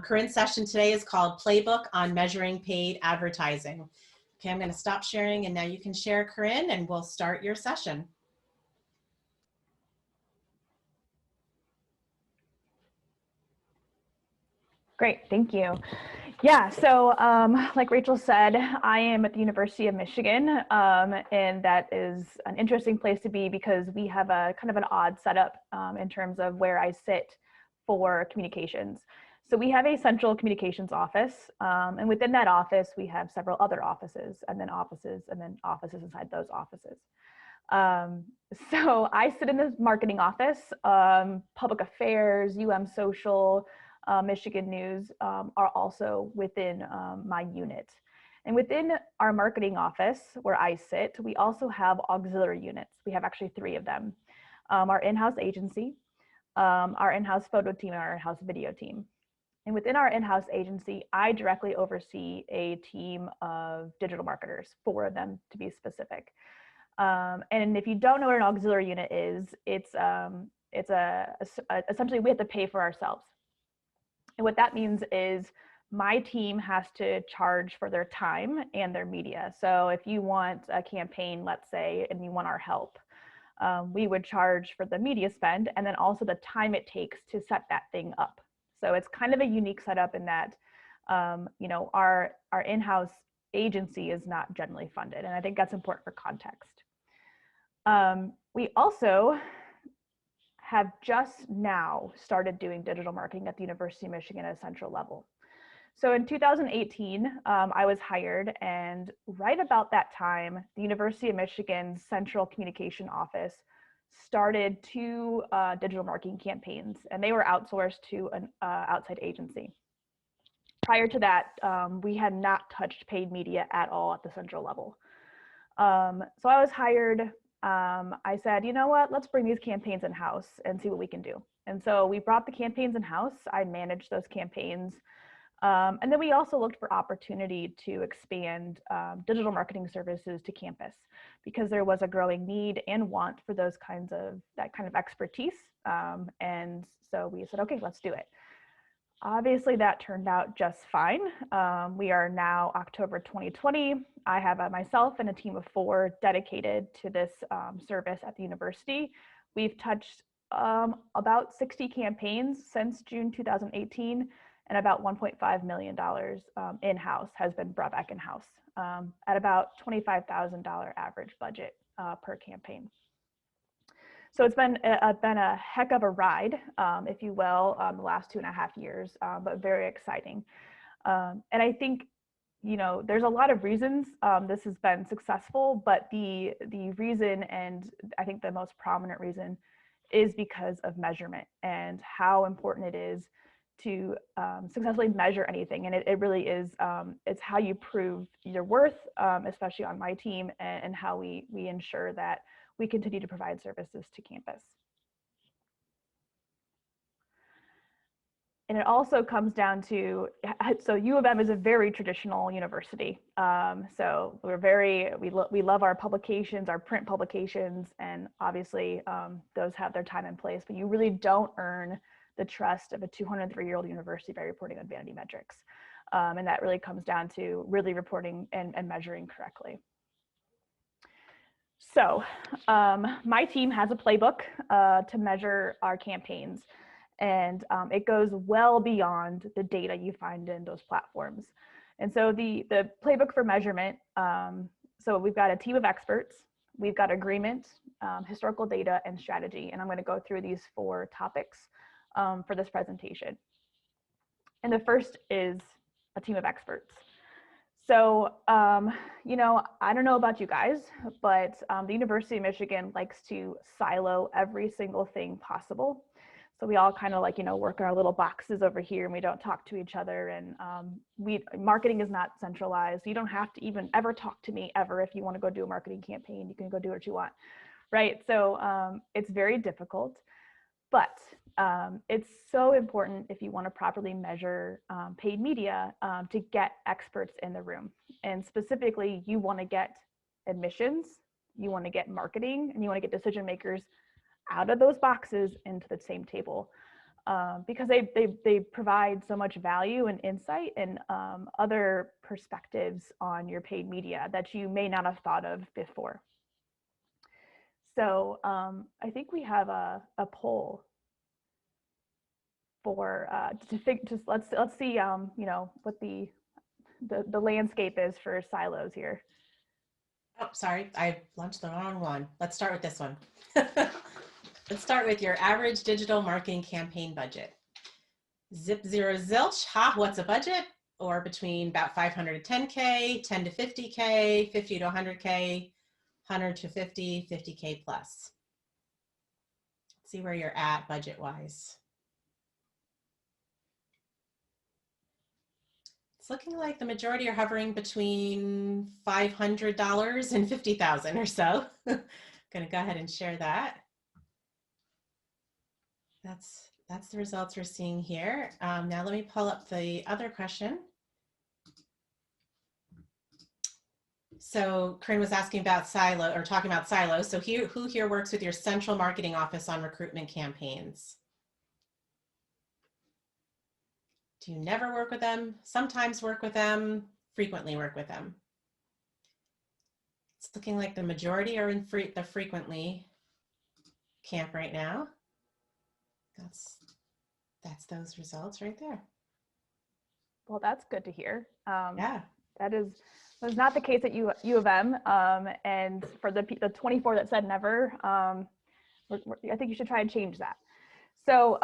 Corinne's session today is called Playbook on Measuring Paid Advertising. Okay, I'm going to stop sharing and now you can share, Corinne, and we'll start your session. Great, thank you. Yeah, so like Rachel said, I am at the University of Michigan, and that is an interesting place to be because we have a kind of an odd setup in terms of where I sit for communications. So we have a central communications office, and within that office, we have several other offices, and then offices, and then offices inside those offices. So I sit in the marketing office, public affairs, social, Michigan News are also within my unit. And within our marketing office where I sit, we also have auxiliary units. We have actually 3 of them. Our in-house agency, our in-house photo team, and our in-house video team. And within our in-house agency, I directly oversee a team of digital marketers, 4 of them to be specific. And if you don't know what an auxiliary unit is, it's essentially we have to pay for ourselves. And what that means is my team has to charge for their time and their media. So if you want a campaign, let's say, and you want our help, we would charge for the media spend and then also the time it takes to set that thing up. So it's kind of a unique setup in that, our in-house agency is not generally funded. And I think that's important for context. We also have just now started doing digital marketing at the University of Michigan at a central level. So in 2018, I was hired, and right about that time, the University of Michigan's Central Communication Office started 2 digital marketing campaigns, and they were outsourced to an outside agency. Prior to that, we had not touched paid media at all at the central level. So I was hired. I said, you know what, let's bring these campaigns in-house and see what we can do. And so we brought the campaigns in-house. I managed those campaigns. And then we also looked for opportunity to expand digital marketing services to campus because there was a growing need and want for that kind of expertise. And so we said, okay, let's do it. Obviously, that turned out just fine. We are now October 2020. I have myself and a team of 4 dedicated to this service at the university. We've touched about 60 campaigns since June 2018, and about $1.5 million in-house has been brought back in-house at about $25,000 average budget per campaign. So it's been a heck of a ride, if you will, the last 2.5 years, but very exciting. And I think, there's a lot of reasons this has been successful, but the reason, and I think the most prominent reason, is because of measurement and how important it is to successfully measure anything. And it really is, it's how you prove your worth, especially on my team, and how we ensure that we continue to provide services to campus. And it also comes down to, so U of M is a very traditional university. So we love our publications, our print publications, and obviously those have their time and place, but you really don't earn the trust of a 203-year-old university by reporting on vanity metrics. And that really comes down to really reporting and measuring correctly. So my team has a playbook to measure our campaigns, and it goes well beyond the data you find in those platforms. And so the playbook for measurement, so we've got a team of experts, we've got agreement, historical data, and strategy. And I'm going to go through these 4 topics for this presentation. And the first is a team of experts. So, I don't know about you guys, but the University of Michigan likes to silo every single thing possible. So we all kind of work in our little boxes over here, and we don't talk to each other. And marketing is not centralized. You don't have to even ever talk to me ever. If you want to go do a marketing campaign, you can go do what you want, right? So it's very difficult, but it's so important if you want to properly measure paid media to get experts in the room. And specifically, you want to get admissions, you want to get marketing, and you want to get decision makers out of those boxes into the same table. because they provide so much value and insight and other perspectives on your paid media that you may not have thought of before. So I think we have a poll for let's see what the landscape is for silos here. Oh, sorry, I launched the wrong one. Let's start with this one. Let's start with your average digital marketing campaign budget. Zip, zero, zilch. Ha, what's a budget? Or between about 500 to 10K, 10 to 50K, 50 to 100K, 100 to 50, 50K plus. Let's see where you're at budget-wise. It's looking like the majority are hovering between $500 and $50,000 or so. Gonna go ahead and share that. That's the results we're seeing here. Now let me pull up the other question. So Corinne was asking about silo, or talking about silos. So who here works with your central marketing office on recruitment campaigns? Do you never work with them? Sometimes work with them, frequently work with them? It's looking like the majority are in the frequently camp right now. That's those results right there. Well, that's good to hear. Yeah. That's not the case at U of M. And for the 24 that said never, I think you should try and change that. So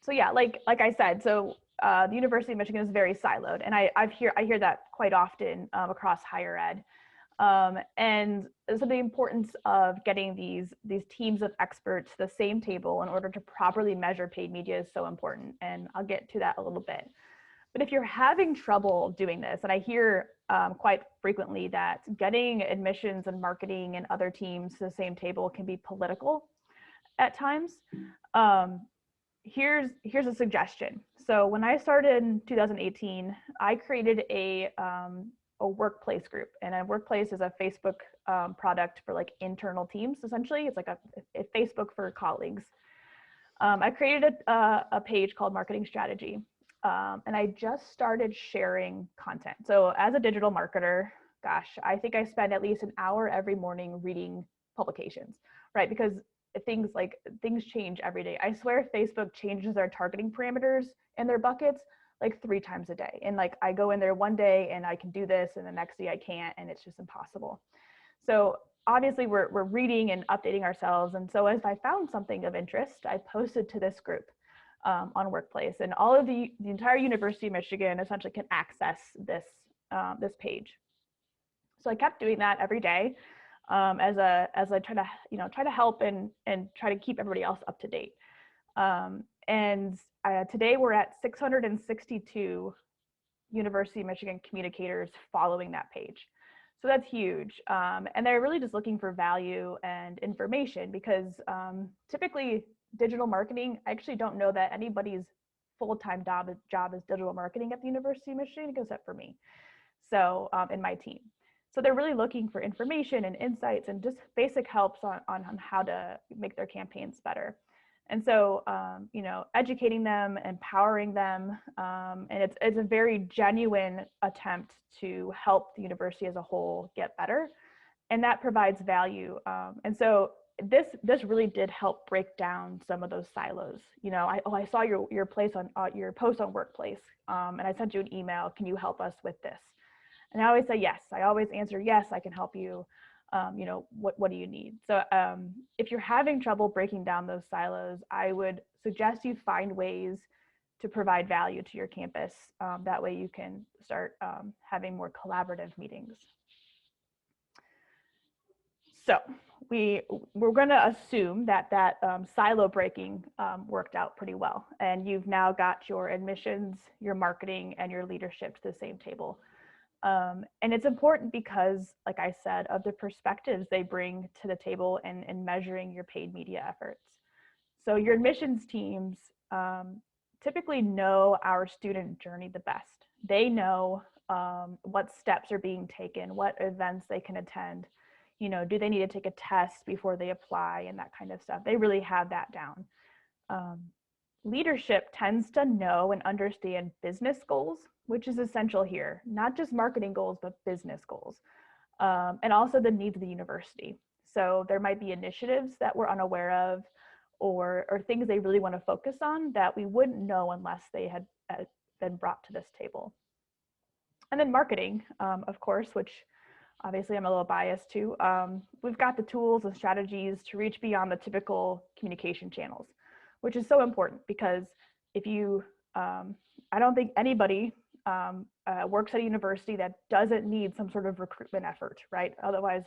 yeah, like I said, so the University of Michigan is very siloed, and I hear that quite often across higher ed. And so the importance of getting these teams of experts to the same table in order to properly measure paid media is so important. And I'll get to that a little bit. But if you're having trouble doing this, and I hear quite frequently that getting admissions and marketing and other teams to the same table can be political at times, here's a suggestion. So when I started in 2018, I created a workplace group, and a workplace is a Facebook product for like internal teams. Essentially, it's like a Facebook for colleagues. I created a page called Marketing Strategy, and I just started sharing content. So as a digital marketer, gosh, I think I spend at least an hour every morning reading publications, right? Because things change every day. I swear Facebook changes their targeting parameters and their buckets like 3 times a day. And like I go in there one day and I can do this, and the next day I can't, and it's just impossible. So obviously we're reading and updating ourselves. And so if I found something of interest, I posted to this group on Workplace, and all of the entire University of Michigan essentially can access this page. So I kept doing that every day as I try to help and try to keep everybody else up to date. And today we're at 662 University of Michigan communicators following that page. So that's huge. And they're really just looking for value and information, because typically digital marketing, I actually don't know that anybody's full-time job is digital marketing at the University of Michigan, except for me. So in my team. So they're really looking for information and insights and just basic helps on how to make their campaigns better. And so, educating them, empowering them, and it's a very genuine attempt to help the university as a whole get better, and that provides value. And so this really did help break down some of those silos. I saw your post on Workplace, and I sent you an email. Can you help us with this? And I always say yes. I always answer yes. I can help you. What do you need? So if you're having trouble breaking down those silos, I would suggest you find ways to provide value to your campus. That way you can start having more collaborative meetings. So we're going to assume that silo breaking worked out pretty well, and you've now got your admissions, your marketing, and your leadership to the same table. And it's important because, like I said, of the perspectives they bring to the table in measuring your paid media efforts. So your admissions teams typically know our student journey the best. They know what steps are being taken, what events they can attend. Do they need to take a test before they apply, and that kind of stuff. They really have that down. Leadership tends to know and understand business goals, which is essential here, not just marketing goals, but business goals, and also the needs of the university. So there might be initiatives that we're unaware of, or things they really want to focus on that we wouldn't know unless they had been brought to this table. And then marketing, of course, which obviously I'm a little biased too. We've got the tools and strategies to reach beyond the typical communication channels, which is so important because if you, I don't think anybody works at a university that doesn't need some sort of recruitment effort, right? Otherwise,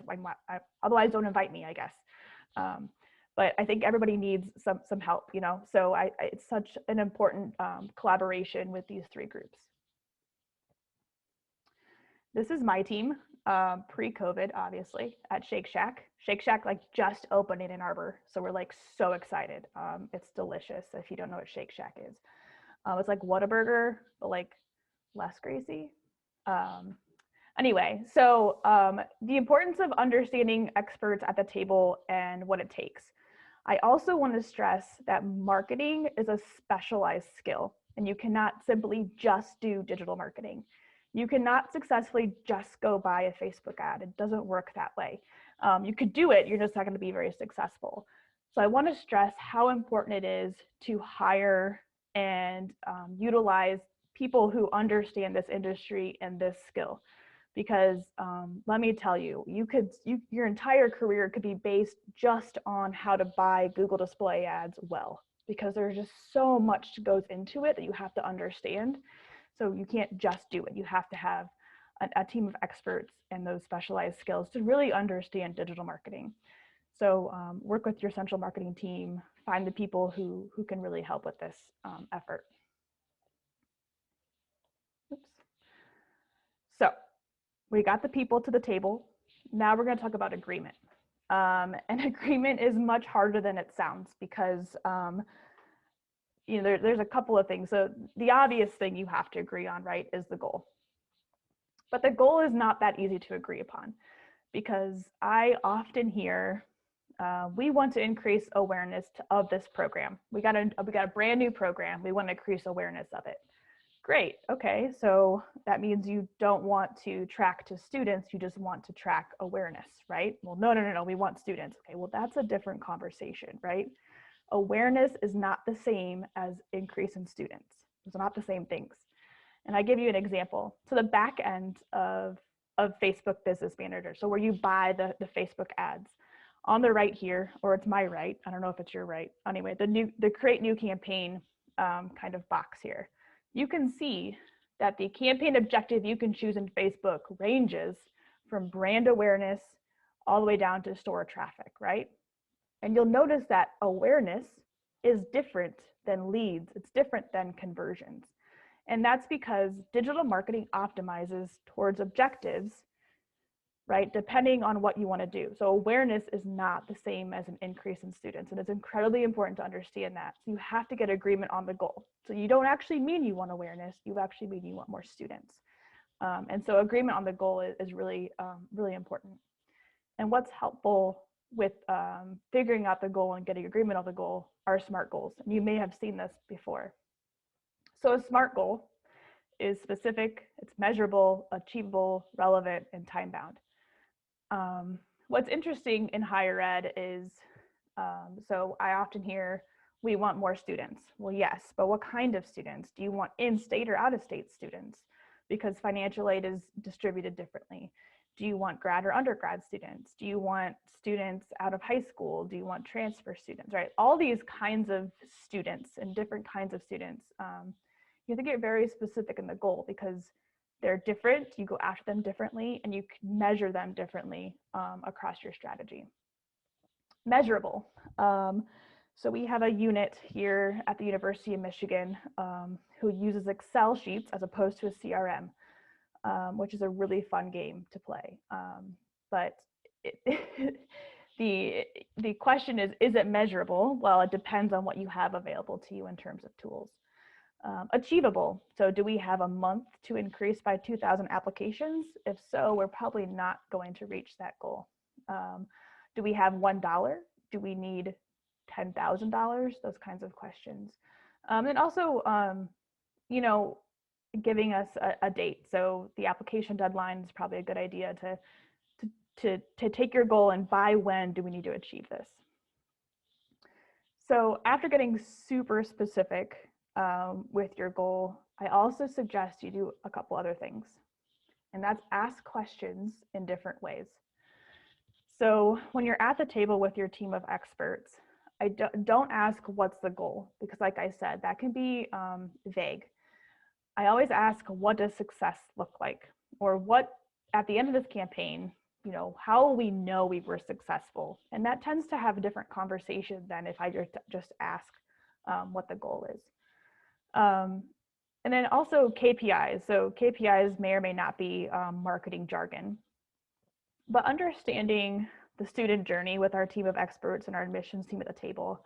otherwise don't invite me, I guess. But I think everybody needs some help, you know? So it's such an important collaboration with these three groups. This is my team pre-COVID, obviously, at Shake Shack. Shake Shack like just opened in Ann Arbor, so we're like so excited. It's delicious. If you don't know what Shake Shack is, it's like Whataburger, but like less greasy. Anyway, so the importance of understanding experts at the table and what it takes. I also want to stress that marketing is a specialized skill, and you cannot simply just do digital marketing. You cannot successfully just go buy a Facebook ad. It doesn't work that way. You could do it, you're just not going to be very successful. So I want to stress how important it is to hire and utilize people who understand this industry and this skill. Because let me tell you, your entire career could be based just on how to buy Google display ads well, because there's just so much that goes into it that you have to understand. So you can't just do it. You have to have a team of experts and those specialized skills to really understand digital marketing. So work with your central marketing team, find the people who can really help with this effort. Oops. So we got the people to the table. Now we're going to talk about agreement. And agreement is much harder than it sounds because you know, there's a couple of things. So the obvious thing you have to agree on, right, is the goal. But the goal is not that easy to agree upon because I often hear, we want to increase awareness of this program. We got a brand new program. We want to increase awareness of it. Great. Okay. So that means you don't want to track to students. You just want to track awareness, right? Well, no. We want students. Okay. Well, that's a different conversation, right? Awareness is not the same as increase in students. It's not the same things. And I give you an example. So the back end of Facebook Business Manager, so where you buy the Facebook ads, on the right here, or it's my right, I don't know if it's your right. Anyway, the create new campaign kind of box here. You can see that the campaign objective you can choose in Facebook ranges from brand awareness all the way down to store traffic, right? And you'll notice that awareness is different than leads. It's different than conversions. And that's because digital marketing optimizes towards objectives, right? Depending on what you want to do. So awareness is not the same as an increase in students. And it's incredibly important to understand that. So you have to get agreement on the goal. So you don't actually mean you want awareness, you actually mean you want more students. And so agreement on the goal is really, really important. And what's helpful with figuring out the goal and getting agreement on the goal are SMART goals. And you may have seen this before. So a SMART goal is specific, it's measurable, achievable, relevant, and time-bound. What's interesting in higher ed is, so I often hear, we want more students. Well, yes, but what kind of students? Do you want in-state or out-of-state students? Because financial aid is distributed differently. Do you want grad or undergrad students? Do you want students out of high school? Do you want transfer students, right? All these kinds of students and different kinds of students, you have to get very specific in the goal because they're different, you go after them differently, and you can measure them differently across your strategy. Measurable. So we have a unit here at the University of Michigan who uses Excel sheets as opposed to a CRM. Which is a really fun game to play. But the question is it measurable? Well, it depends on what you have available to you in terms of tools. Achievable. So do we have a month to increase by 2,000 applications? If so, we're probably not going to reach that goal. Do we have $1? Do we need $10,000? Those kinds of questions. And also, you know, giving us a date. So the application deadline is probably a good idea to take your goal and by when do we need to achieve this. So after getting super specific with your goal, I also suggest you do a couple other things, and that's ask questions in different ways. So when you're at the table with your team of experts, don't ask what's the goal, because like I said, that can be vague. I always ask, what does success look like? Or what, at the end of this campaign, you know, how will we know we were successful? And that tends to have a different conversation than if I just ask what the goal is. And then also KPIs. So KPIs may or may not be marketing jargon, but understanding the student journey with our team of experts and our admissions team at the table,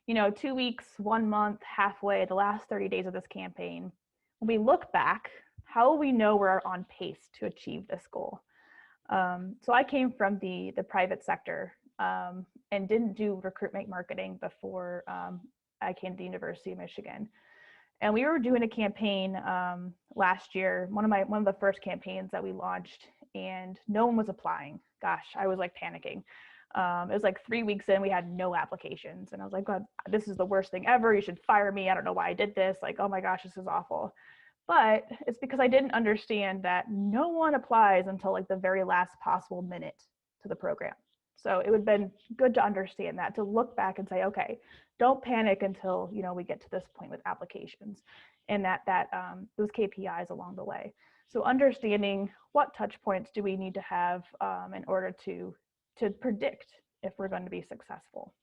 you know, 2 weeks, 1 month, halfway, the last 30 days of this campaign, when we look back, how will we know we're on pace to achieve this goal? So I came from the private sector and didn't do recruitment marketing before I came to the University of Michigan. And we were doing a campaign last year, one of the first campaigns that we launched, and no one was applying. Gosh, I was like panicking. It was like 3 weeks in, we had no applications. And I was like, God, this is the worst thing ever. You should fire me. I don't know why I did this. Like, oh my gosh, this is awful. But it's because I didn't understand that no one applies until like the very last possible minute to the program. So it would have been good to understand that, to look back and say, okay, don't panic until, you know, we get to this point with applications, and those KPIs along the way. So understanding what touch points do we need to have in order to predict if we're going to be successful.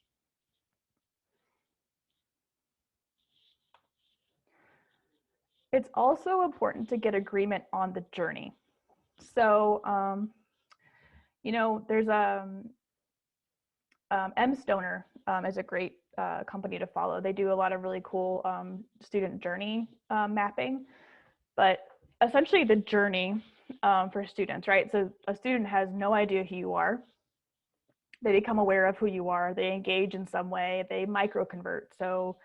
It's also important to get agreement on the journey. So, you know, there's M. Stoner is a great company to follow. They do a lot of really cool student journey mapping, but essentially the journey for students, right? So a student has no idea who you are. They become aware of who you are. They engage in some way. They micro convert. So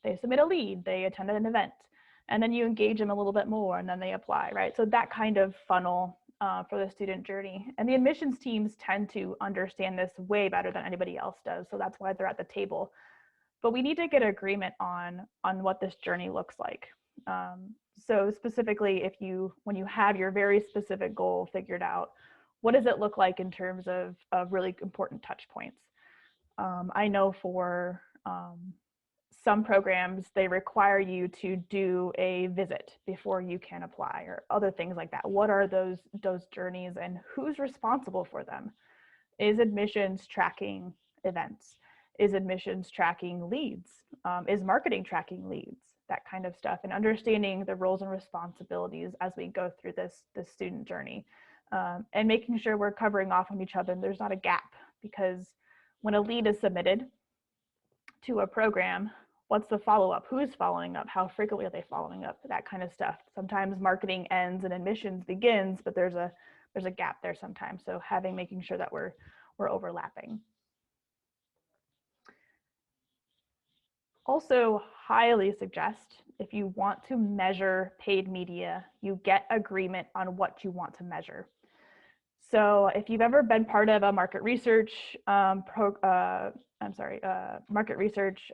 they submit a lead. They attend an event. And then you engage them a little bit more, and then they apply, right? So that kind of funnel for the student journey. And the admissions teams tend to understand this way better than anybody else does. So that's why they're at the table. But we need to get agreement on what this journey looks like. So specifically, when you have your very specific goal figured out, what does it look like in terms of really important touch points? I know for some programs, they require you to do a visit before you can apply, or other things like that. What are those journeys, and who's responsible for them? Is admissions tracking events? Is admissions tracking leads? Is marketing tracking leads? That kind of stuff, and understanding the roles and responsibilities as we go through this student journey, and making sure we're covering off on each other and there's not a gap, because when a lead is submitted to a program, what's the follow-up? Who's following up? How frequently are they following up? That kind of stuff. Sometimes marketing ends and admissions begins, but there's a gap there sometimes. So making sure that we're overlapping. Also, highly suggest, if you want to measure paid media, you get agreement on what you want to measure. So if you've ever been part of a market research market research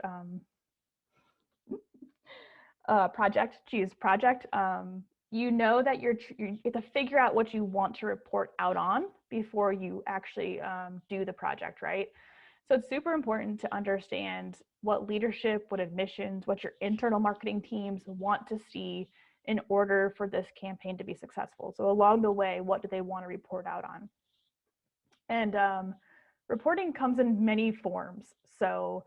project, you know that you have to figure out what you want to report out on before you actually do the project, right? So it's super important to understand what leadership, what admissions, what your internal marketing teams want to see in order for this campaign to be successful. So along the way, what do they want to report out on? And reporting comes in many forms. So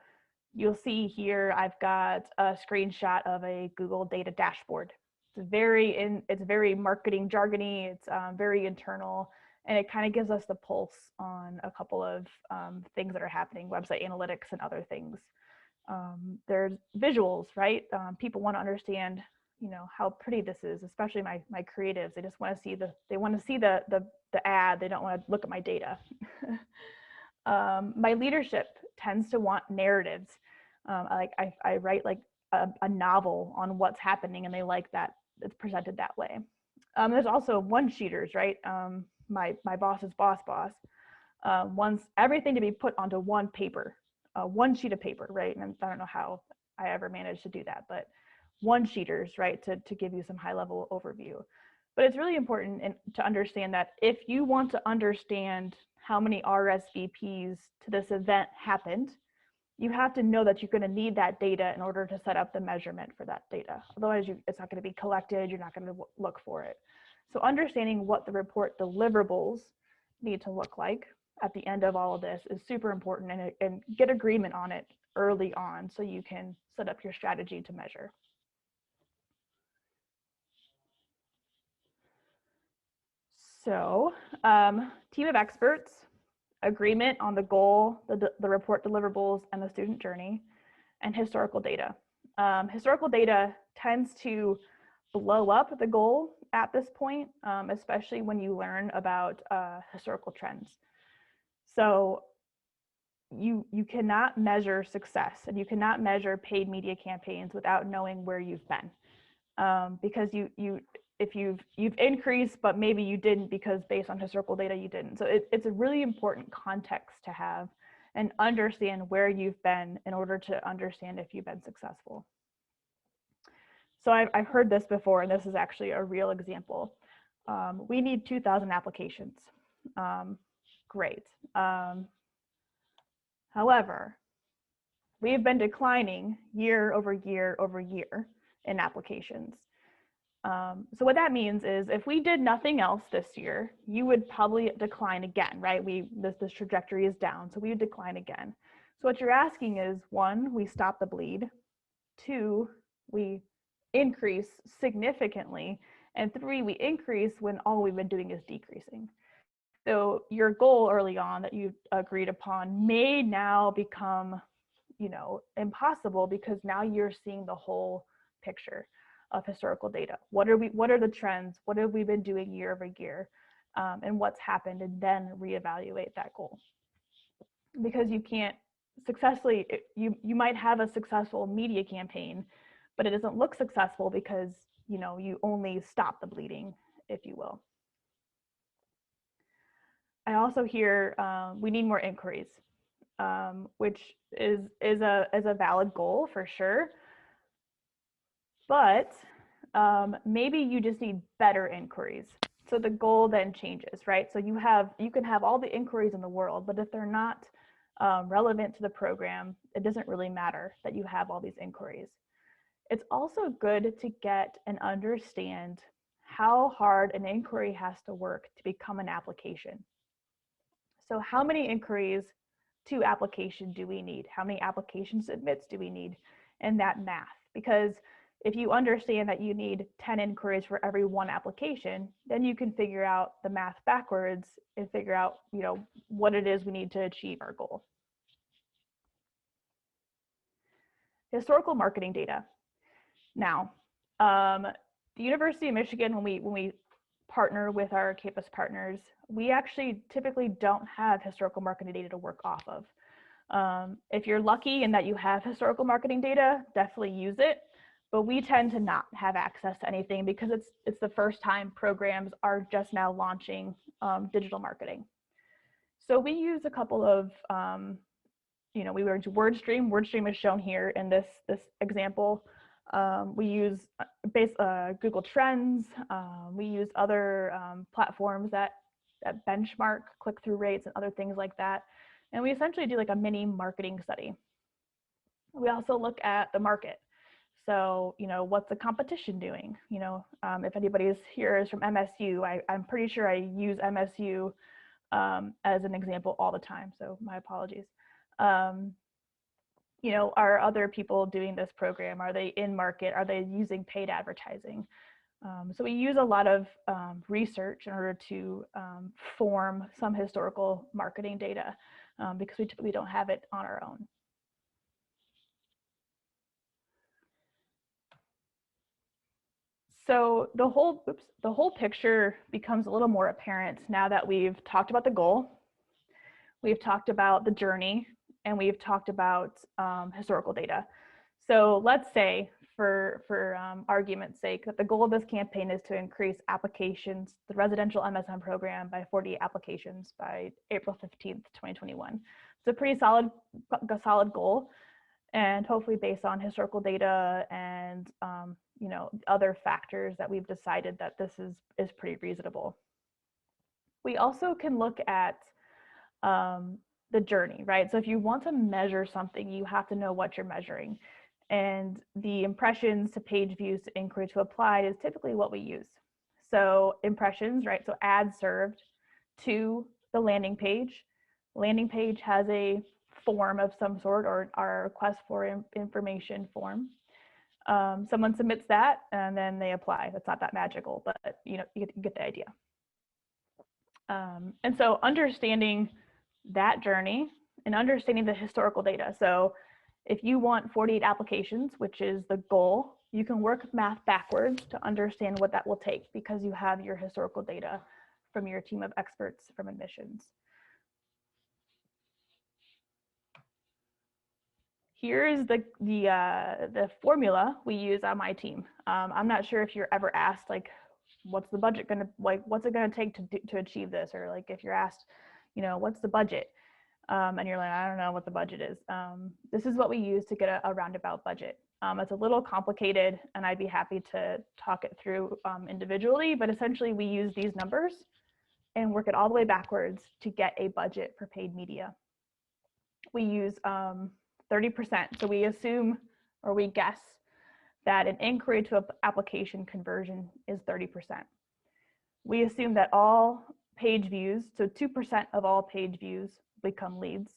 you'll see here, I've got a screenshot of a Google data dashboard. It's very marketing jargony. It's very internal, and it kind of gives us the pulse on a couple of things that are happening, website analytics and other things. There's visuals, right? People want to understand, you know, how pretty this is, especially my creatives. They just want to see the ad. They don't want to look at my data. My leadership tends to want narratives. I write like a novel on what's happening, and they like that it's presented that way. There's also one-sheeters, right? My boss's boss wants everything to be put onto one paper, one sheet of paper, right? And I don't know how I ever managed to do that, but one-sheeters, right, to give you some high-level overview. But it's really important to understand that if you want to understand how many RSVPs to this event happened, you have to know that you're going to need that data in order to set up the measurement for that data. Otherwise, it's not going to be collected. You're not going to look for it. So understanding what the report deliverables need to look like at the end of all of this is super important, and get agreement on it early on so you can set up your strategy to measure. So team of experts, agreement on the goal, the report deliverables, and the student journey, and historical data. Historical data tends to blow up the goal at this point, especially when you learn about historical trends. So you cannot measure success, and you cannot measure paid media campaigns without knowing where you've been, because if you've increased, but maybe you didn't because based on historical data you didn't. So it's a really important context to have and understand where you've been in order to understand if you've been successful. So I've heard this before, and this is actually a real example. We need 2,000 applications. Great. However, we've been declining year over year over year in applications. So what that means is if we did nothing else this year, you would probably decline again, right? This trajectory is down, so we would decline again. So what you're asking is, 1, we stop the bleed, 2, we increase significantly, and 3, we increase when all we've been doing is decreasing. So your goal early on that you agreed upon may now become, impossible, because now you're seeing the whole picture of historical data. What are the trends? What have we been doing year over year? And what's happened, and then reevaluate that goal. Because you can't successfully, you might have a successful media campaign, but it doesn't look successful because you only stop the bleeding, if you will. I also hear we need more inquiries, which is a valid goal for sure. But maybe you just need better inquiries. So the goal then changes, right? So you can have all the inquiries in the world, but if they're not relevant to the program, it doesn't really matter that you have all these inquiries. It's also good to get and understand how hard an inquiry has to work to become an application. So how many inquiries to application do we need? How many application submits do we need? And that math, because if you understand that you need 10 inquiries for every 1 application, then you can figure out the math backwards and figure out, what it is we need to achieve our goal. Historical marketing data. Now, the University of Michigan, when we partner with our campus partners, we actually typically don't have historical marketing data to work off of. If you're lucky in that you have historical marketing data, definitely use it. But we tend to not have access to anything because it's the first time programs are just now launching digital marketing. So we use a couple of, we use WordStream. WordStream is shown here in this example. We use Google Trends. We use other platforms that benchmark click-through rates and other things like that. And we essentially do like a mini marketing study. We also look at the market. So, what's the competition doing? If anybody here is from MSU, I'm pretty sure I use MSU as an example all the time. So my apologies. Are other people doing this program? Are they in market? Are they using paid advertising? So we use a lot of research in order to form some historical marketing data because we typically don't have it on our own. So the whole picture becomes a little more apparent now that we've talked about the goal, we've talked about the journey, and we've talked about historical data. So let's say, for argument's sake, that the goal of this campaign is to increase applications, the residential MSM program, by 48 applications by April 15th, 2021. It's a pretty solid goal, and hopefully based on historical data and other factors that we've decided that this is pretty reasonable. We also can look at the journey, right? So if you want to measure something, you have to know what you're measuring. And the impressions to page views to inquiry to applied is typically what we use. So impressions, right? So ads served to the landing page. Landing page has a form of some sort, or our request for information form. Someone submits that and then they apply. That's not that magical, but you get the idea. And so understanding that journey and understanding the historical data. So if you want 48 applications, which is the goal, you can work math backwards to understand what that will take, because you have your historical data from your team of experts from admissions. Here is the formula we use on my team. I'm not sure if you're ever asked, like, what's the budget gonna, like, what's it gonna take to achieve this? Or like if you're asked, what's the budget? And you're like, I don't know what the budget is. This is what we use to get a roundabout budget. It's a little complicated, and I'd be happy to talk it through individually, but essentially we use these numbers and work it all the way backwards to get a budget for paid media. We use 30%. So we assume, or we guess, that an inquiry to application conversion is 30%. We assume that all page views, so 2% of all page views become leads.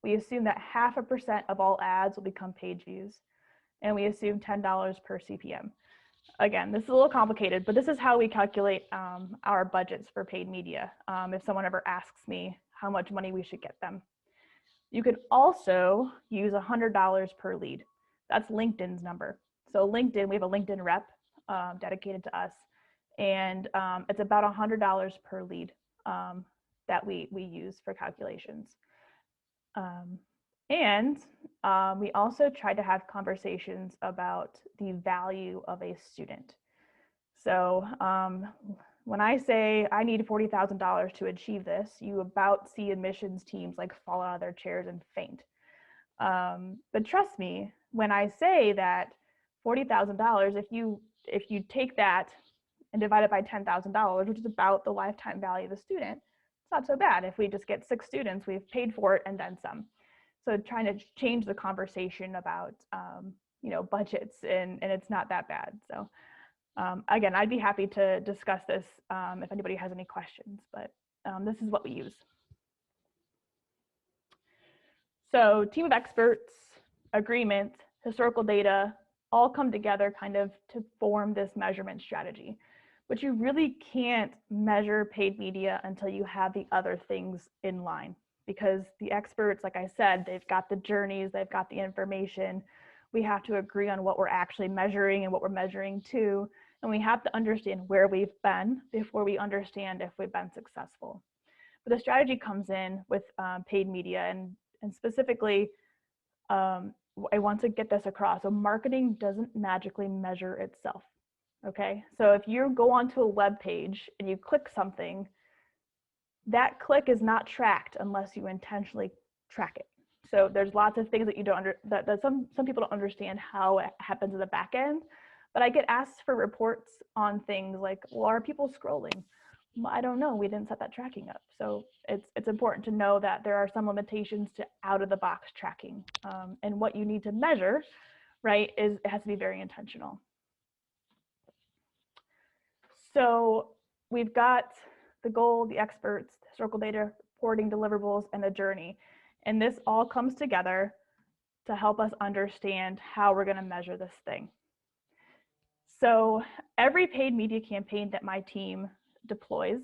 We assume that 0.5% of all ads will become page views. And we assume $10 per CPM. Again, this is a little complicated, but this is how we calculate our budgets for paid media. If someone ever asks me how much money we should get them. You could also use $100 per lead. That's LinkedIn's number. So LinkedIn, we have a LinkedIn rep dedicated to us, and it's about $100 per lead that we use for calculations. And we also try to have conversations about the value of a student. So when I say I need $40,000 to achieve this, you about see admissions teams like fall out of their chairs and faint. But trust me, when I say that $40,000, if you take that and divide it by $10,000, which is about the lifetime value of the student, it's not so bad. If we just get 6 students, we've paid for it and then some. So trying to change the conversation about budgets, and it's not that bad. So again, I'd be happy to discuss this if anybody has any questions, but this is what we use. So team of experts, agreement, historical data, all come together kind of to form this measurement strategy. But you really can't measure paid media until you have the other things in line, because the experts, like I said, they've got the journeys, they've got the information. We have to agree on what we're actually measuring and what we're measuring to, and we have to understand where we've been before we understand if we've been successful. But the strategy comes in with paid media, and specifically, I want to get this across. So marketing doesn't magically measure itself, okay? So if you go onto a web page and you click something, that click is not tracked unless you intentionally track it. So there's lots of things that you don't that some people don't understand how it happens in the back end. But I get asked for reports on things like, well, are people scrolling? Well, I don't know. We didn't set that tracking up. So it's important to know that there are some limitations to out-of-the-box tracking. And what you need to measure, right, it has to be very intentional. So we've got the goal, the experts, historical data, reporting, deliverables, and the journey. And this all comes together to help us understand how we're going to measure this thing. So every paid media campaign that my team deploys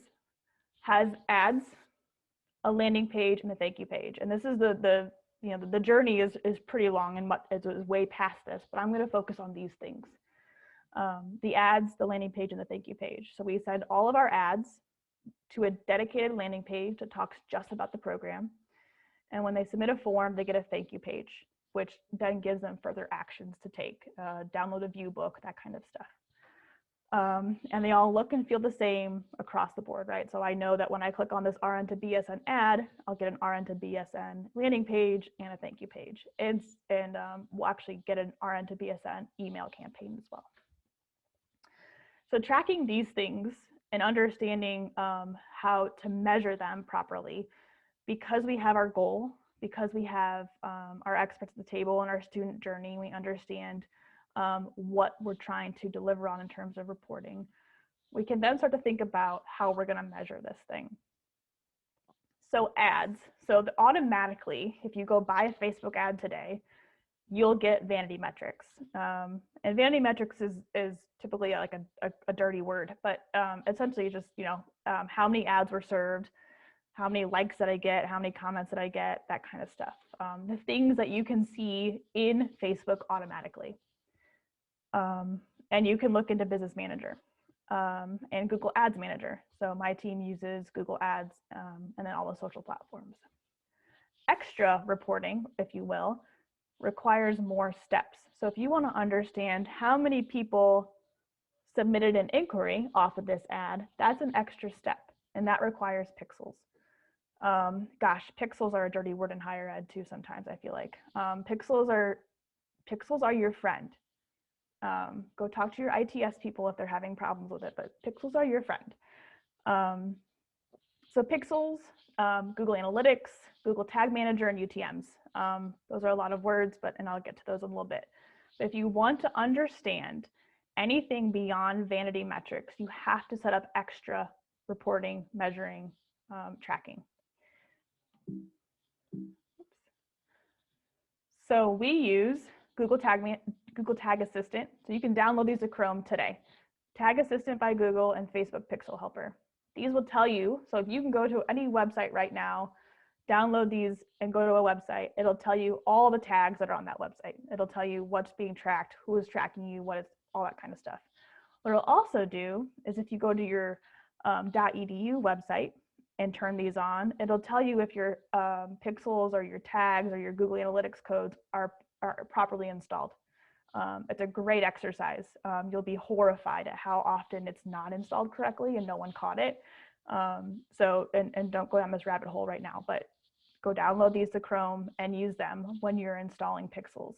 has ads, a landing page, and a thank you page. And this is the journey is pretty long and is way past this, but I'm going to focus on these things. The ads, the landing page, and the thank you page. So we send all of our ads to a dedicated landing page that talks just about the program. And when they submit a form, they get a thank you page which then gives them further actions to take, download a view book, that kind of stuff. And they all look and feel the same across the board, right? So I know that when I click on this RN to BSN ad, I'll get an RN to BSN landing page and a thank you page. And we'll actually get an RN to BSN email campaign as well. So tracking these things and understanding how to measure them properly, because we have our goal, because we have our experts at the table and our student journey, we understand what we're trying to deliver on in terms of reporting. We can then start to think about how we're going to measure this thing. So ads, automatically, if you go buy a Facebook ad today, you'll get vanity metrics. And vanity metrics is typically like a dirty word, but essentially just, how many ads were served, how many likes did I get, how many comments did I get, that kind of stuff. The things that you can see in Facebook automatically. And you can look into Business Manager and Google Ads Manager. So my team uses Google Ads and then all the social platforms. Extra reporting, if you will, requires more steps. So if you want to understand how many people submitted an inquiry off of this ad, that's an extra step, and that requires pixels. Gosh, pixels are a dirty word in higher ed too sometimes, I feel like. Pixels are your friend. Go talk to your ITS people if they're having problems with it, but pixels are your friend. So pixels, Google Analytics, Google Tag Manager, and UTMs. Those are a lot of words, and I'll get to those in a little bit. But if you want to understand anything beyond vanity metrics, you have to set up extra reporting, measuring, tracking. So we use Google Tag Assistant. So you can download these to Chrome today. Tag Assistant by Google and Facebook Pixel Helper. These will tell you, so if you can go to any website right now, download these and go to a website, it'll tell you all the tags that are on that website. It'll tell you what's being tracked, who is tracking you, what is, all that kind of stuff. What it'll also do is if you go to your .edu website and turn these on, it'll tell you if your pixels or your tags or your Google Analytics codes are properly installed. It's a great exercise. You'll be horrified at how often it's not installed correctly and no one caught it. And don't go down this rabbit hole right now, but go download these to Chrome and use them when you're installing pixels.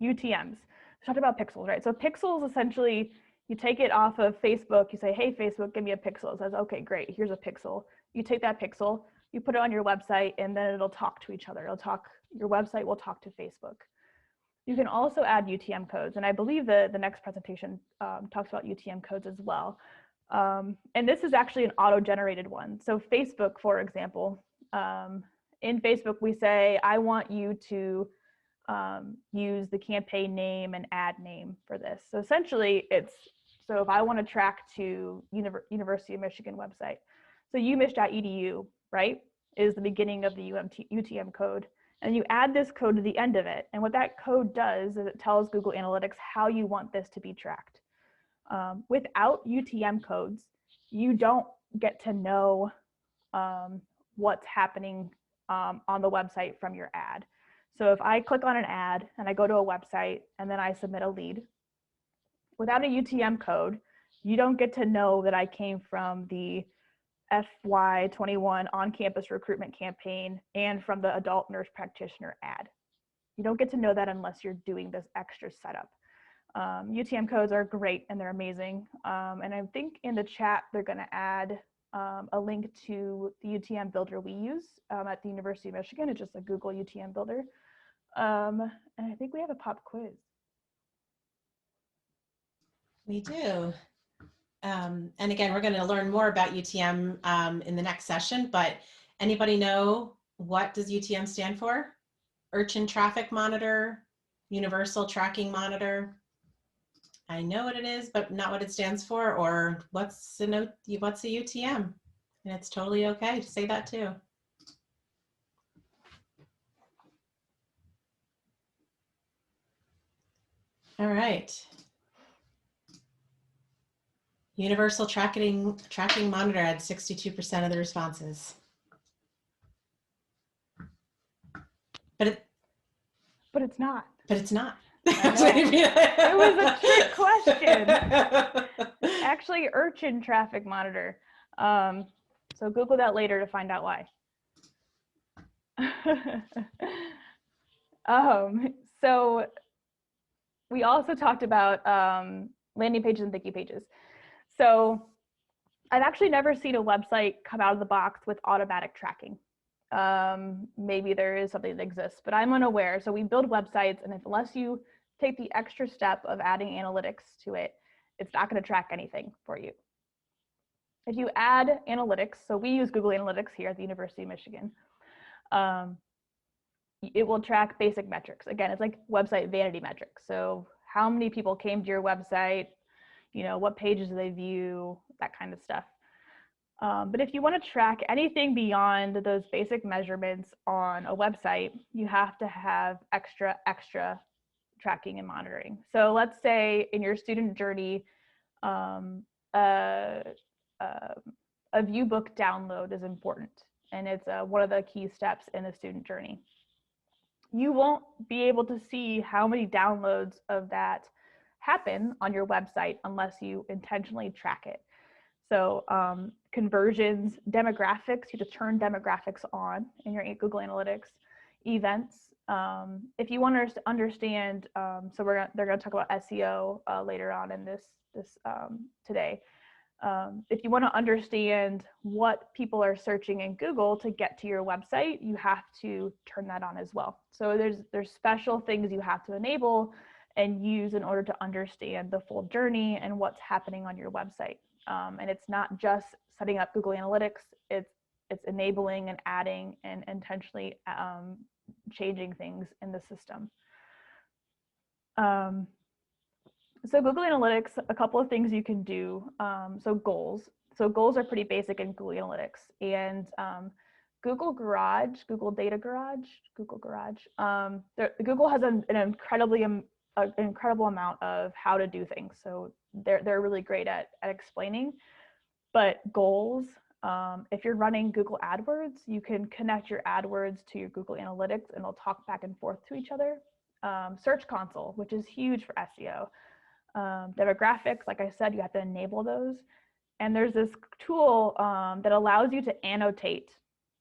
UTMs. We talked about pixels, right? So pixels, essentially, you take it off of Facebook, you say, hey, Facebook, give me a pixel. It says, okay, great, here's a pixel. You take that pixel, you put it on your website, and then it'll talk to each other. Your website will talk to Facebook. You can also add UTM codes, and I believe the next presentation talks about UTM codes as well. And this is actually an auto-generated one. So Facebook, for example, in Facebook, we say, I want you to use the campaign name and ad name for this. So essentially, so if I want to track to University of Michigan website, so umich.edu, right, is the beginning of the UTM code. And you add this code to the end of it. And what that code does is it tells Google Analytics how you want this to be tracked. Without UTM codes, you don't get to know what's happening on the website from your ad. So if I click on an ad and I go to a website and then I submit a lead, without a UTM code, you don't get to know that I came from the FY21 on-campus recruitment campaign and from the adult nurse practitioner ad. You don't get to know that unless you're doing this extra setup. UTM codes are great and they're amazing. And I think in the chat, they're gonna add a link to the UTM builder we use at the University of Michigan. It's just a Google UTM builder. And I think we have a pop quiz. We do. And again, we're going to learn more about UTM in the next session, but anybody know what does UTM stand for? Urchin Traffic Monitor, Universal Tracking Monitor. I know what it is, but not what it stands for, or what's a UTM? And it's totally okay to say that too. All right. Universal Tracking Monitor had 62% of the responses. But But it's not. it's not. I know. It was a trick question. It's actually Urchin Traffic Monitor. So Google that later to find out why. So we also talked about landing pages and thinking pages. So I've actually never seen a website come out of the box with automatic tracking. Maybe there is something that exists, but I'm unaware. So we build websites, and unless you take the extra step of adding analytics to it, it's not going to track anything for you. If you add analytics, so we use Google Analytics here at the University of Michigan, it will track basic metrics. Again, it's like website vanity metrics. So how many people came to your website, what pages do they view, that kind of stuff. But if you want to track anything beyond those basic measurements on a website, you have to have extra tracking and monitoring. So let's say in your student journey, a view book download is important, and it's one of the key steps in the student journey. You won't be able to see how many downloads of that happen on your website unless you intentionally track it. So conversions, demographics, you have to turn demographics on in your Google Analytics, events. If you want to understand, so they're going to talk about SEO later on in this today. If you want to understand what people are searching in Google to get to your website, you have to turn that on as well. So there's special things you have to enable and use in order to understand the full journey and what's happening on your website. And it's not just setting up Google Analytics, it's enabling and adding and intentionally changing things in the system. So Google Analytics, a couple of things you can do. So goals. So goals are pretty basic in Google Analytics. And Google has an incredible amount of how to do things. So they're really great at explaining. But goals, if you're running Google AdWords, you can connect your AdWords to your Google Analytics and they'll talk back and forth to each other. Search Console, which is huge for SEO. Demographics, like I said, you have to enable those. And there's this tool that allows you to annotate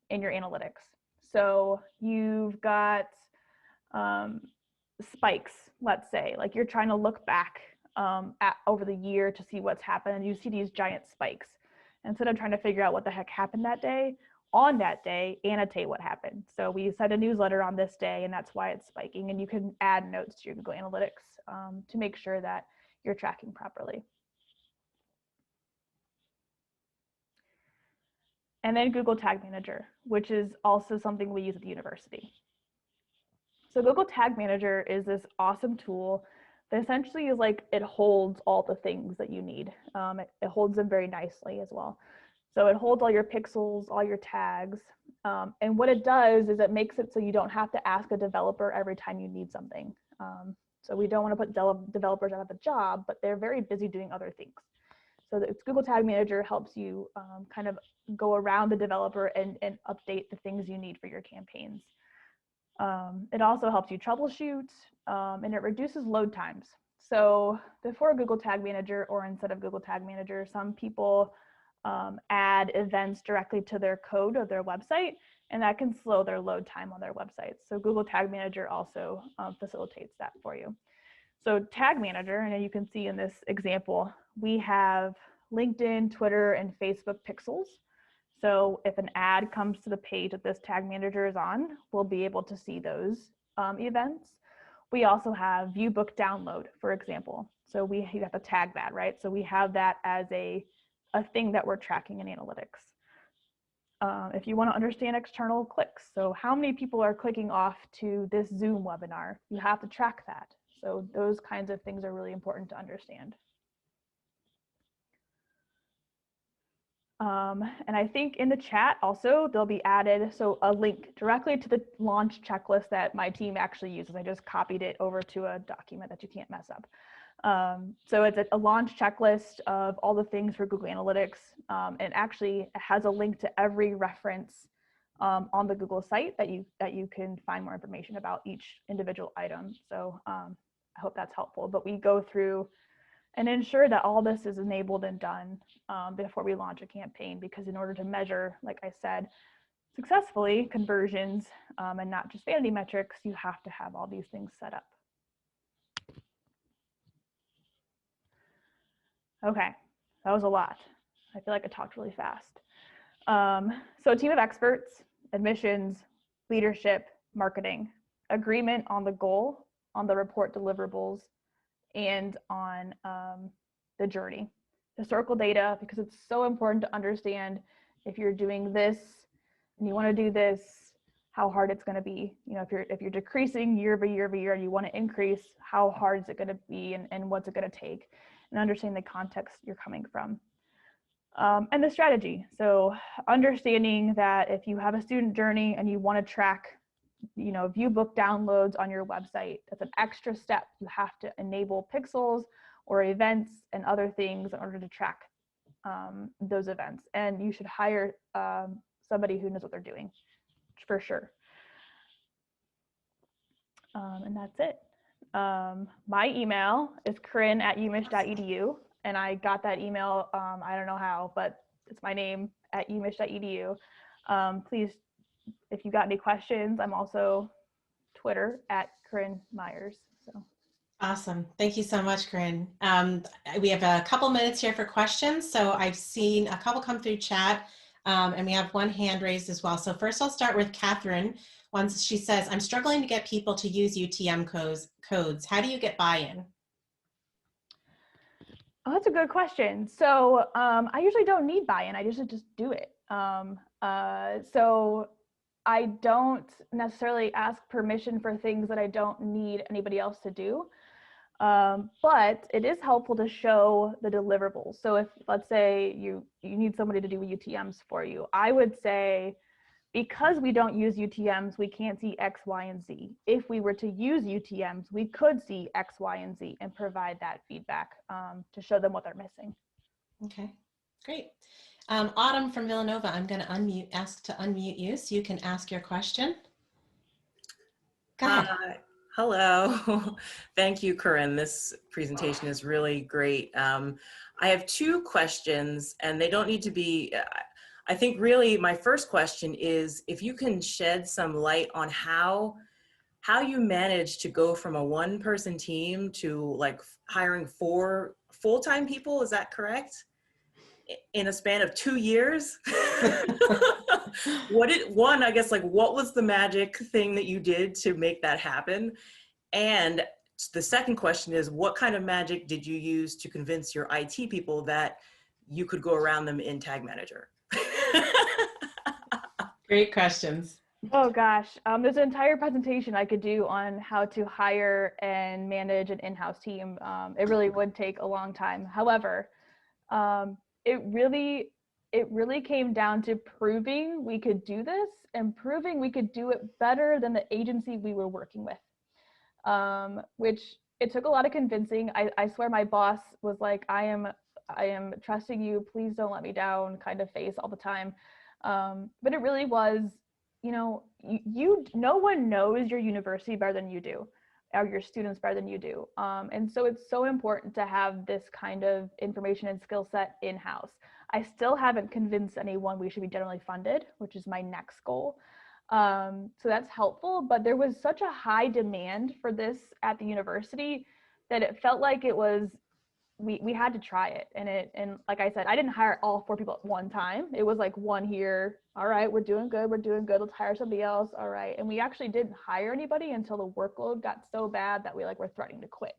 in your analytics. So you've got spikes, let's say, like you're trying to look back over the year to see what's happened, and you see these giant spikes. Instead of trying to figure out what the heck happened that day, on that day, annotate what happened. So we sent a newsletter on this day, and that's why it's spiking. And you can add notes to your Google Analytics to make sure that you're tracking properly. And then Google Tag Manager, which is also something we use at the university. So Google Tag Manager is this awesome tool that essentially is like, it holds all the things that you need. It holds them very nicely as well. So it holds all your pixels, all your tags. And what it does is it makes it so you don't have to ask a developer every time you need something. So we don't want to put developers out of a job, but they're very busy doing other things. So it's Google Tag Manager helps you kind of go around the developer and update the things you need for your campaigns. It also helps you troubleshoot, and it reduces load times. So before Google Tag Manager, or instead of Google Tag Manager, some people add events directly to their code of their website, and that can slow their load time on their websites. So Google Tag Manager also facilitates that for you. So Tag Manager, and you can see in this example, we have LinkedIn, Twitter, and Facebook pixels. So if an ad comes to the page that this Tag Manager is on, we'll be able to see those events. We also have view book download, for example. So you have to tag that, right? So we have that as a thing that we're tracking in analytics. If you want to understand external clicks, so how many people are clicking off to this Zoom webinar, you have to track that. So those kinds of things are really important to understand. And I think in the chat also, there'll be added, so a link directly to the launch checklist that my team actually uses. I just copied it over to a document that you can't mess up. So it's a launch checklist of all the things for Google Analytics. And actually it has a link to every reference on the Google site that you can find more information about each individual item. So I hope that's helpful. But we go through and ensure that all this is enabled and done before we launch a campaign, because in order to measure, like I said, successfully conversions and not just vanity metrics, you have to have all these things set up. Okay, that was a lot. I feel like I talked really fast. So a team of experts, admissions, leadership, marketing, agreement on the goal, on the report deliverables, and on the journey. Historical data, because it's so important to understand if you're doing this and you want to do this, how hard it's going to be. You know, if you're decreasing year over year over year and you want to increase, how hard is it going to be, and what's it going to take, and understanding the context you're coming from. And the strategy. So understanding that if you have a student journey and you want to track, you know, view book downloads on your website, that's an extra step. You have to enable pixels or events and other things in order to track those events. And you should hire somebody who knows what they're doing, for sure. And that's it. My email is corinne@umich.edu. And I got that email, I don't know how, but it's my name @umich.edu. Please, if you got any questions, I'm also Twitter @CorinneMyers. So. Awesome. Thank you so much, Corinne. We have a couple minutes here for questions. So I've seen a couple come through chat, and we have one hand raised as well. So first I'll start with Catherine. Once she says, I'm struggling to get people to use UTM codes. How do you get buy-in? Oh, that's a good question. So I usually don't need buy-in. I usually just do it. So I don't necessarily ask permission for things that I don't need anybody else to do. But it is helpful to show the deliverables. So if, let's say you need somebody to do UTMs for you, I would say, because we don't use UTMs, we can't see X, Y, and Z. If we were to use UTMs, we could see X, Y, and Z and provide that feedback to show them what they're missing. Okay, great. Autumn from Villanova, I'm going to ask to unmute you so you can ask your question. Go ahead. Hello. Thank you, Corinne. This presentation is really great. I have two questions, and they don't need to be, I think really my first question is if you can shed some light on how you managed to go from a one-person team to like hiring 4 full-time people, is that correct? In a span of 2 years? I guess, like, what was the magic thing that you did to make that happen? And the second question is, what kind of magic did you use to convince your IT people that you could go around them in Tag Manager? Great questions. Oh gosh, there's an entire presentation I could do on how to hire and manage an in-house team. It really would take a long time. However, it really came down to proving we could do this and proving we could do it better than the agency we were working with, which it took a lot of convincing. I swear my boss was like, I am trusting you, please don't let me down kind of face all the time. But it really was, you know, no one knows your university better than you do, or your students better than you do. And so it's so important to have this kind of information and skill set in-house. I still haven't convinced anyone we should be generally funded, which is my next goal. So that's helpful, but there was such a high demand for this at the university that it felt like it was, we had to try it. And like I said, I didn't hire all 4 people at one time. It was like one here. All right, we're doing good. Let's hire somebody else. All right. And we actually didn't hire anybody until the workload got so bad that we were threatening to quit.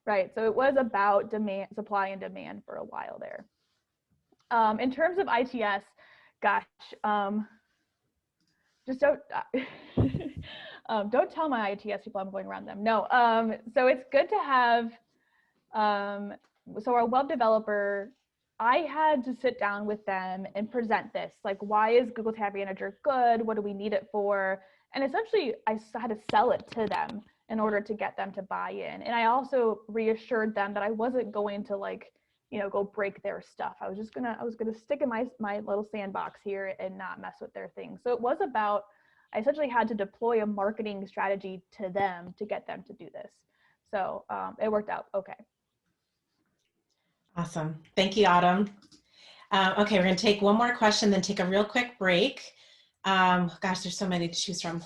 Right. So it was about supply and demand for a while there. In terms of ITS, gosh, just don't tell my ITS people I'm going around them. No. So it's good to have, so our web developer, I had to sit down with them and present this, like, why is Google Tag Manager good? What do we need it for? And essentially I had to sell it to them in order to get them to buy in. And I also reassured them that I wasn't going to go break their stuff. I was gonna stick in my little sandbox here and not mess with their things. So it was about, I essentially had to deploy a marketing strategy to them to get them to do this. So it worked out okay. Awesome. Thank you, Autumn. Okay, we're going to take one more question, then take a real quick break. Gosh, there's so many to choose from.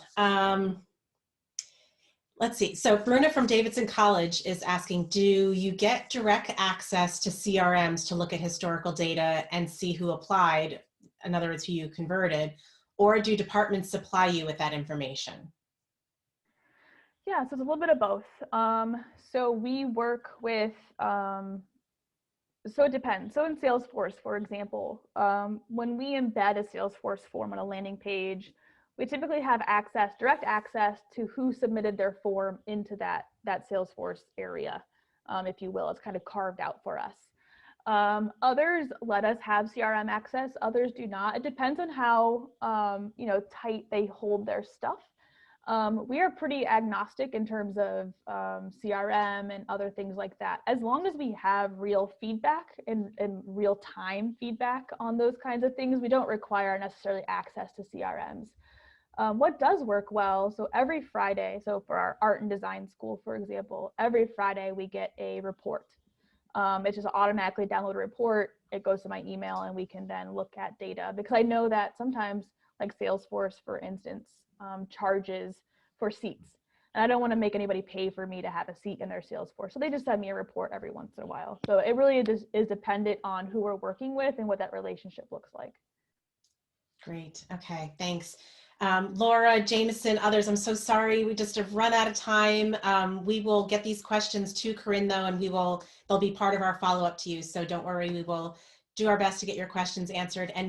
Let's see. So Bruna from Davidson College is asking, do you get direct access to CRMs to look at historical data and see who applied, in other words, who you converted, or do departments supply you with that information? Yeah, so it's a little bit of both. So we work with, so it depends. So in Salesforce, for example, when we embed a Salesforce form on a landing page, we typically have direct access to who submitted their form into that Salesforce area, if you will. It's kind of carved out for us. Others let us have CRM access, others do not. It depends on how tight they hold their stuff. We are pretty agnostic in terms of CRM and other things like that. As long as we have real feedback and real time feedback on those kinds of things, we don't require necessarily access to CRMs. What does work well, so every Friday, so for our art and design school, for example, every Friday we get a report. It's just automatically download a report, it goes to my email, and we can then look at data. Because I know that sometimes, like Salesforce, for instance, charges for seats. And I don't want to make anybody pay for me to have a seat in their Salesforce. So they just send me a report every once in a while. So it really is dependent on who we're working with and what that relationship looks like. Great. Okay, thanks. Laura, Jameson, others, I'm so sorry. We just have run out of time. We will get these questions to Corinne though, and they'll be part of our follow-up to you. So don't worry, we will do our best to get your questions answered. And